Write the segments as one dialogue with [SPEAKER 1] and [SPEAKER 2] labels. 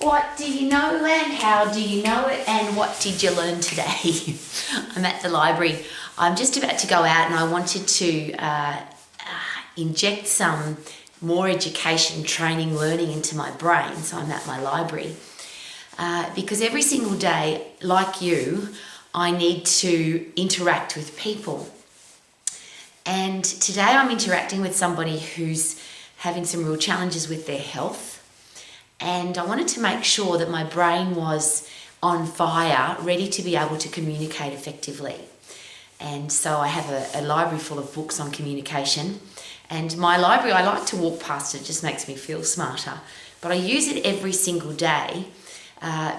[SPEAKER 1] What do you know and how do you know it and what did you learn today? I'm at the library. I'm just about to go out and I wanted to inject some more education, training, learning into my brain. So I'm at my library because every single day, like you, I need to interact with people. And today I'm interacting with somebody who's having some real challenges with their health. And I wanted to make sure that my brain was on fire, ready to be able to communicate effectively. And so I have a library full of books on communication. And my library, I like to walk past it, just makes me feel smarter. But I use it every single day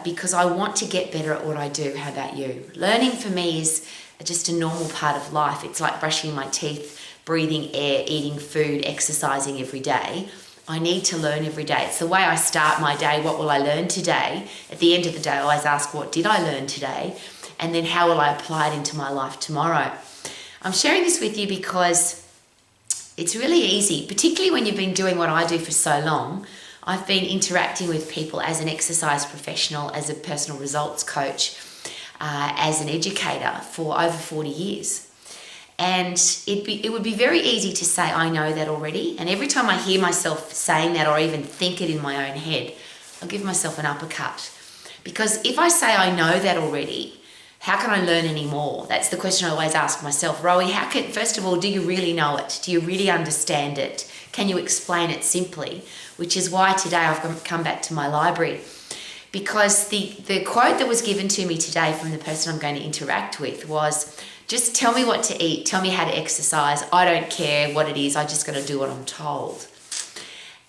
[SPEAKER 1] because I want to get better at what I do. How about you? Learning for me is just a normal part of life. It's like brushing my teeth, breathing air, eating food, exercising every day. I need to learn every day. It's the way I start my day. What will I learn today? At the end of the day, I always ask, what did I learn today? And then how will I apply it into my life tomorrow? I'm sharing this with you because it's really easy, particularly when you've been doing what I do for so long. I've been interacting with people as an exercise professional, as a personal results coach, as an educator for over 40 years. And it would be very easy to say, I know that already. And every time I hear myself saying that or even think it in my own head, I'll give myself an uppercut. Because if I say I know that already, how can I learn any more? That's the question I always ask myself. Rowie, first of all, do you really know it? Do you really understand it? Can you explain it simply? Which is why today I've come back to my library. Because the quote that was given to me today from the person I'm going to interact with was, just tell me what to eat, tell me how to exercise. I don't care what it is, I just got to do what I'm told.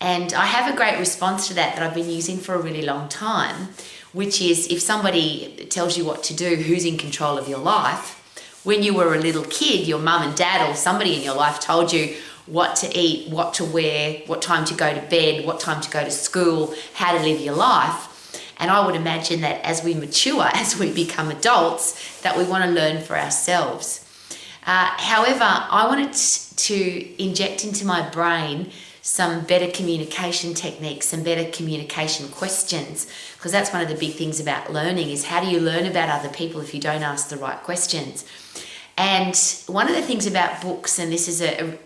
[SPEAKER 1] And I have a great response to that I've been using for a really long time, which is if somebody tells you what to do, who's in control of your life? When you were a little kid, your mum and dad or somebody in your life told you what to eat, what to wear, what time to go to bed, what time to go to school, how to live your life. And I would imagine that as we mature, as we become adults, that we want to learn for ourselves. However, I wanted to inject into my brain some better communication techniques, some better communication questions, because that's one of the big things about learning is how do you learn about other people if you don't ask the right questions? And one of the things about books, and this is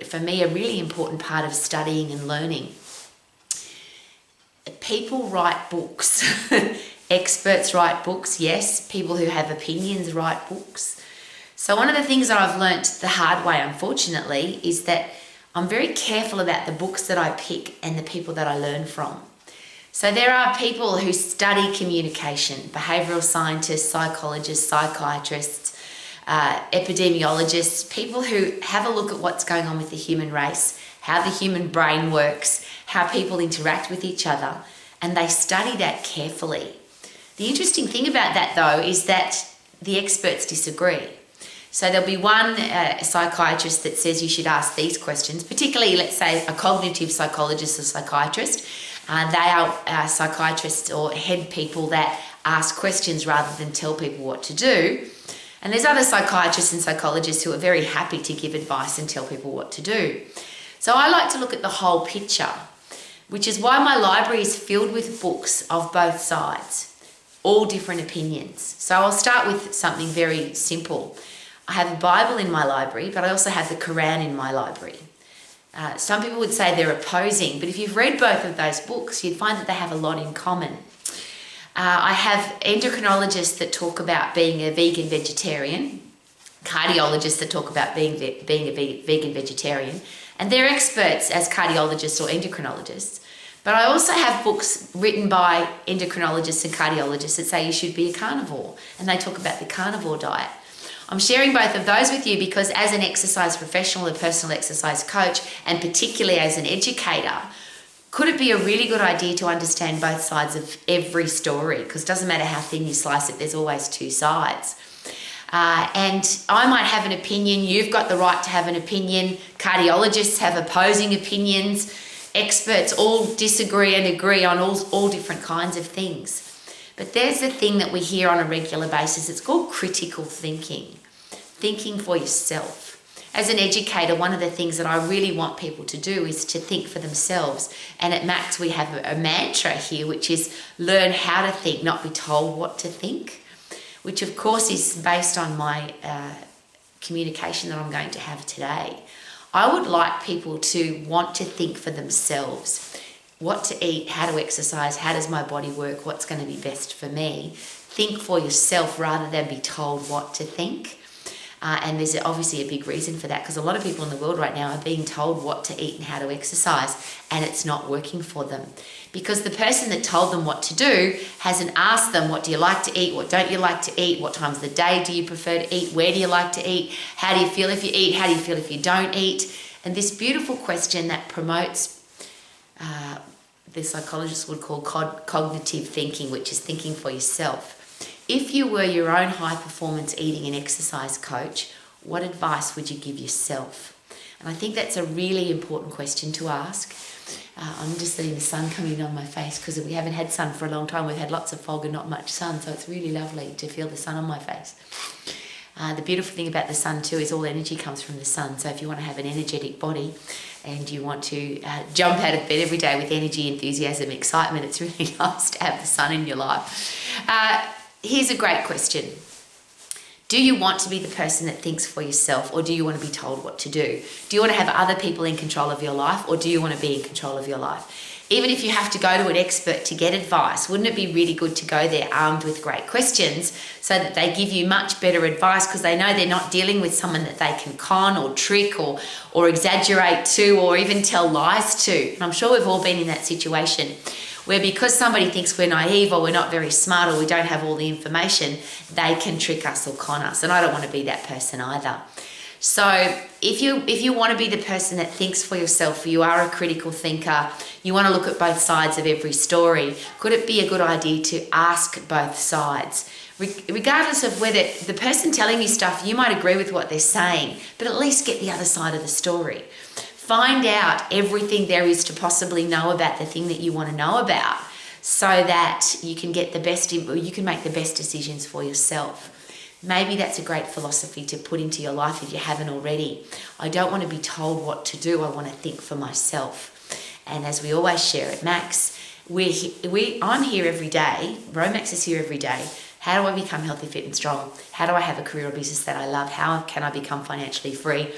[SPEAKER 1] for me a really important part of studying and learning, people write books. Experts write books, yes. People who have opinions write books. So one of the things that I've learnt the hard way, unfortunately, is that I'm very careful about the books that I pick and the people that I learn from. So there are people who study communication, behavioural scientists, psychologists, psychiatrists, epidemiologists, people who have a look at what's going on with the human race, how the human brain works, how people interact with each other, and they study that carefully. The interesting thing about that, though, is that the experts disagree. So there'll be one psychiatrist that says you should ask these questions, particularly, let's say, a cognitive psychologist or psychiatrist. They are psychiatrists or head people that ask questions rather than tell people what to do. And there's other psychiatrists and psychologists who are very happy to give advice and tell people what to do. So I like to look at the whole picture, which is why my library is filled with books of both sides, all different opinions. So I'll start with something very simple. I have a Bible in my library, but I also have the Quran in my library. Some people would say they're opposing, but if you've read both of those books, you'd find that they have a lot in common. I have endocrinologists that talk about being a vegan vegetarian, cardiologists that talk about being a vegan vegetarian, and they're experts as cardiologists or endocrinologists. But I also have books written by endocrinologists and cardiologists that say you should be a carnivore, and they talk about the carnivore diet. I'm sharing both of those with you because as an exercise professional, a personal exercise coach, and particularly as an educator, could it be a really good idea to understand both sides of every story? Because it doesn't matter how thin you slice it, there's always two sides. And I might have an opinion, you've got the right to have an opinion, cardiologists have opposing opinions, experts all disagree and agree on all different kinds of things. But there's the thing that we hear on a regular basis, it's called critical thinking for yourself. as an educator, one of the things that I really want people to do is to think for themselves. And at Max, we have a mantra here, which is learn how to think, not be told what to think, which of course is based on my communication that I'm going to have today. I would like people to want to think for themselves. What to eat, how to exercise, how does my body work, what's going to be best for me. Think for yourself rather than be told what to think. And there's obviously a big reason for that, because a lot of people in the world right now are being told what to eat and how to exercise, and it's not working for them. Because the person that told them what to do hasn't asked them, what do you like to eat, what don't you like to eat, what times of the day do you prefer to eat, where do you like to eat, how do you feel if you eat, how do you feel if you don't eat. And this beautiful question that promotes the psychologists would call cognitive thinking, which is thinking for yourself. If you were your own high-performance eating and exercise coach, what advice would you give yourself? And I think that's a really important question to ask. I'm just letting the sun come in on my face because we haven't had sun for a long time. We've had lots of fog and not much sun, so it's really lovely to feel the sun on my face. The beautiful thing about the sun too is all energy comes from the sun. So if you want to have an energetic body and you want to jump out of bed every day with energy, enthusiasm, excitement, it's really nice to have the sun in your life. Here's a great question. Do you want to be the person that thinks for yourself, or do you want to be told what to do? Do you want to have other people in control of your life, or do you want to be in control of your life? Even if you have to go to an expert to get advice, wouldn't it be really good to go there armed with great questions so that they give you much better advice, because they know they're not dealing with someone that they can con or trick or exaggerate to, or even tell lies to. And I'm sure we've all been in that situation where because somebody thinks we're naive or we're not very smart or we don't have all the information, they can trick us or con us. And I don't want to be that person either. So if you want to be the person that thinks for yourself, you are a critical thinker, you want to look at both sides of every story, could it be a good idea to ask both sides? Regardless of whether the person telling you stuff, you might agree with what they're saying, but at least get the other side of the story. Find out everything there is to possibly know about the thing that you want to know about, so that you can get the best, you can make the best decisions for yourself. Maybe that's a great philosophy to put into your life if you haven't already. I don't want to be told what to do. I want to think for myself. And as we always share at Max, I'm here every day. Romax is here every day. How do I become healthy, fit and strong? How do I have a career or business that I love? How can I become financially free?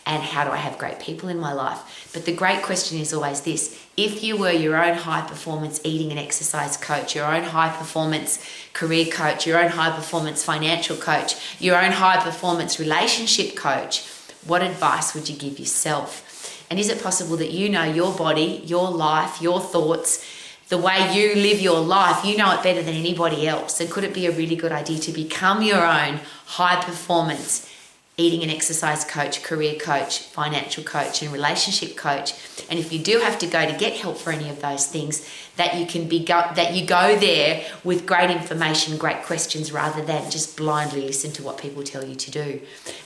[SPEAKER 1] And how do I have great people in my life? But the great question is always this: if you were your own high-performance eating and exercise coach, your own high-performance career coach, your own high-performance financial coach, your own high-performance relationship coach, what advice would you give yourself? And is it possible that you know your body, your life, your thoughts, the way you live your life, you know it better than anybody else? And could it be a really good idea to become your own high-performance eating and exercise coach, career coach, financial coach, and relationship coach? And if you do have to go to get help for any of those things, that you go there with great information, great questions, rather than just blindly listen to what people tell you to do.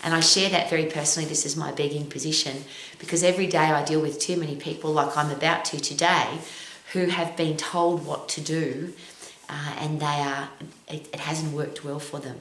[SPEAKER 1] And I share that very personally. This is my begging position, because every day I deal with too many people, like I'm about to today, who have been told what to do, and it hasn't worked well for them.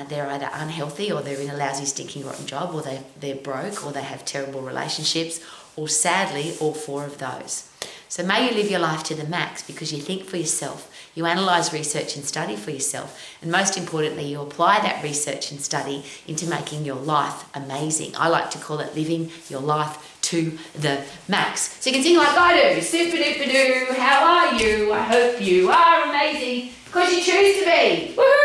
[SPEAKER 1] They're either unhealthy, or they're in a lousy, stinking, rotten job, or they're broke, or they have terrible relationships, or sadly, all four of those. So may you live your life to the max, because you think for yourself, you analyse, research and study for yourself, and most importantly, you apply that research and study into making your life amazing. I like to call it living your life to the max. So you can sing like I do. Super-duper-doo, how are you? I hope you are amazing, because you choose to be. Woohoo!